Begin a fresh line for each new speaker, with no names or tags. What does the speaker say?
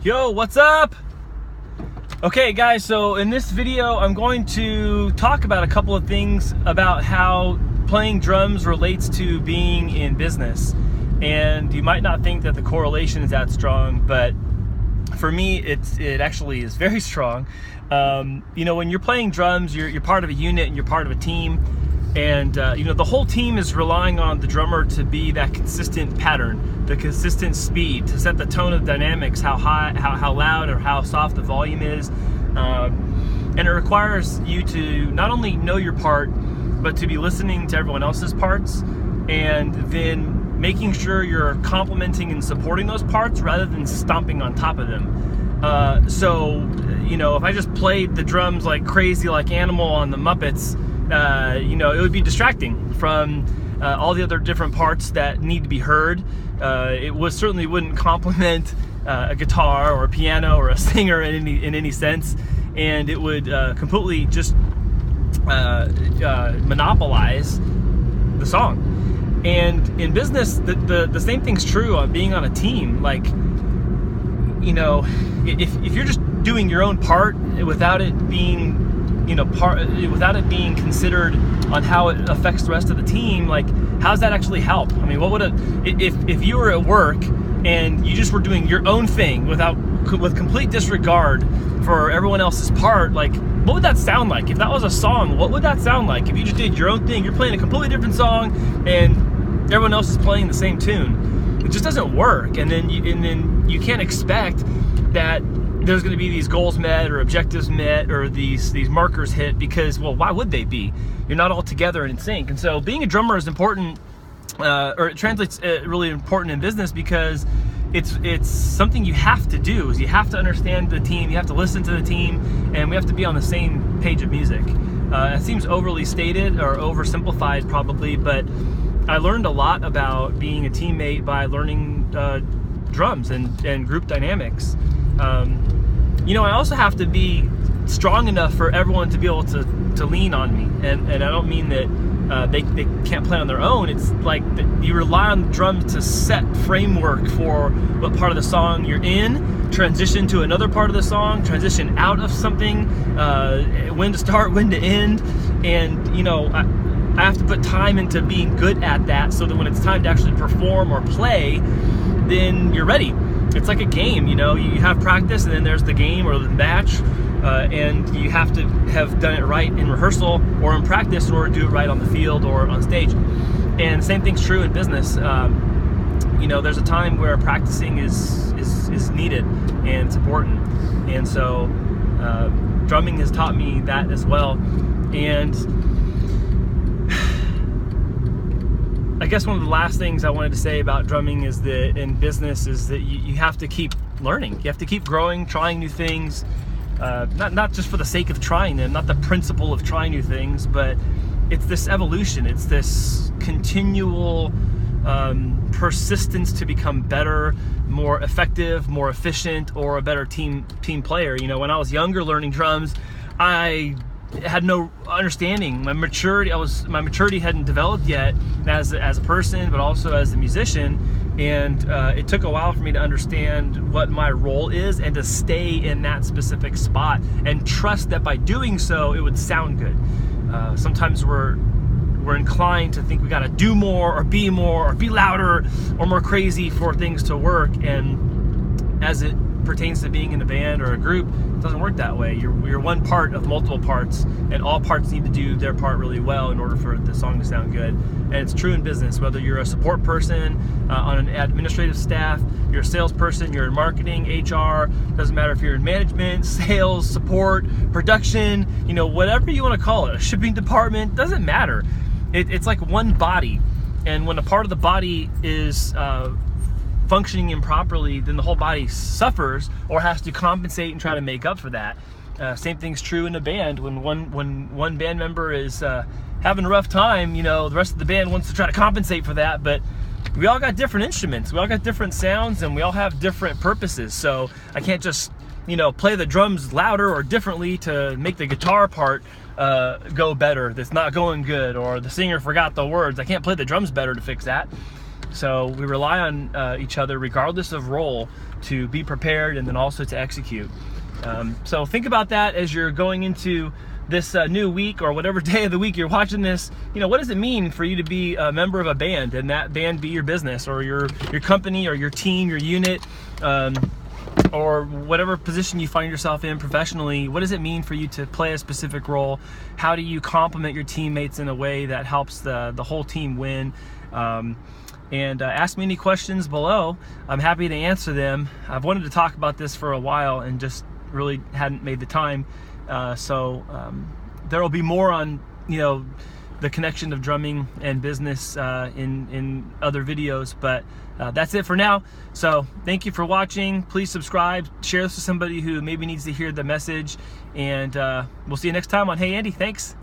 Yo, what's up? Okay guys, so in this video I'm going to talk about a couple of things about how playing drums relates to being in business. And you might not think that the correlation is that strong, but for me it actually is very strong. You know, when you're playing drums, you're part of a unit and you're part of a team. And you know, the whole team is relying on the drummer to be that consistent pattern, the consistent speed, to set the tone of dynamics, how high, how loud or how soft the volume is. And it requires you to not only know your part, but to be listening to everyone else's parts, and then making sure you're complimenting and supporting those parts rather than stomping on top of them. So, you know, if I just played the drums like crazy, like Animal on the Muppets, you know, it would be distracting from all the other different parts that need to be heard. It certainly wouldn't complement a guitar or a piano or a singer in any sense, and it would completely just monopolize the song. And in business, the same thing's true on being on a team. Like, you know, if you're just doing your own part without it being, you know, without it being considered on how it affects the rest of the team, like, how does that actually help? I mean, what would if you were at work and you just were doing your own thing with complete disregard for everyone else's part, like, what would that sound like? If that was a song, what would that sound like? If you just did your own thing, you're playing a completely different song and everyone else is playing the same tune, it just doesn't work. And then you can't expect that there's going to be these goals met or objectives met or these markers hit, because, well, why would they be? You're not all together and in sync. And so being a drummer is important, or it translates really important in business, because it's something you have to do. Is you have to understand the team, you have to listen to the team, and we have to be on the same page of music. It seems overly stated or oversimplified probably, but I learned a lot about being a teammate by learning drums and group dynamics. You know, I also have to be strong enough for everyone to be able to lean on me, and I don't mean that they can't play on their own. It's like that you rely on the drums to set framework for what part of the song you're in, transition to another part of the song, transition out of something, when to start, when to end. And, you know, I have to put time into being good at that, so that when it's time to actually perform or play, then you're ready. It's like a game, you know, you have practice and then there's the game or the match, and you have to have done it right in rehearsal or in practice in order to do it right on the field or on stage. And the same thing's true in business. You know, there's a time where practicing is needed and it's important. And so drumming has taught me that as well. And I guess one of the last things I wanted to say about drumming is that in business is that you have to keep learning. You have to keep growing, trying new things, not just for the sake of trying them, not the principle of trying new things, but it's this evolution. It's this continual persistence to become better, more effective, more efficient, or a better team player. You know, when I was younger learning drums, I had no understanding. My maturity hadn't developed yet as a person, but also as a musician. And it took a while for me to understand what my role is and to stay in that specific spot and trust that by doing so, it would sound good. Sometimes we're inclined to think we got to do more or be louder or more crazy for things to work. And as it pertains to being in a band or a group, it doesn't work that way. You're one part of multiple parts, and all parts need to do their part really well in order for the song to sound good. And it's true in business, whether you're a support person on an administrative staff, you're a salesperson, you're in marketing, HR, doesn't matter if you're in management, sales, support, production, you know, whatever you want to call it, a shipping department, doesn't matter. It's like one body, and when a part of the body is functioning improperly, then the whole body suffers or has to compensate and try to make up for that. Same thing's true in a band. When one band member is having a rough time, you know, the rest of the band wants to try to compensate for that, but we all got different instruments, we all got different sounds, and we all have different purposes. So I can't just, you know, play the drums louder or differently to make the guitar part go better that's not going good, or the singer forgot the words. I can't play the drums better to fix that. So we rely on each other regardless of role to be prepared and then also to execute. So think about that as you're going into this new week, or whatever day of the week you're watching this. What does it mean for you to be a member of a band, and that band be your business or your company or your team, your unit, or whatever position you find yourself in professionally? What does it mean for you to play a specific role? How do you complement your teammates in a way that helps the whole team win? And ask me any questions below. I'm happy to answer them. I've wanted to talk about this for a while and just really hadn't made the time. So there will be more on the connection of drumming and business in other videos, but that's it for now. So thank you for watching. Please subscribe, share this with somebody who maybe needs to hear the message, and we'll see you next time on Hey Andy. Thanks.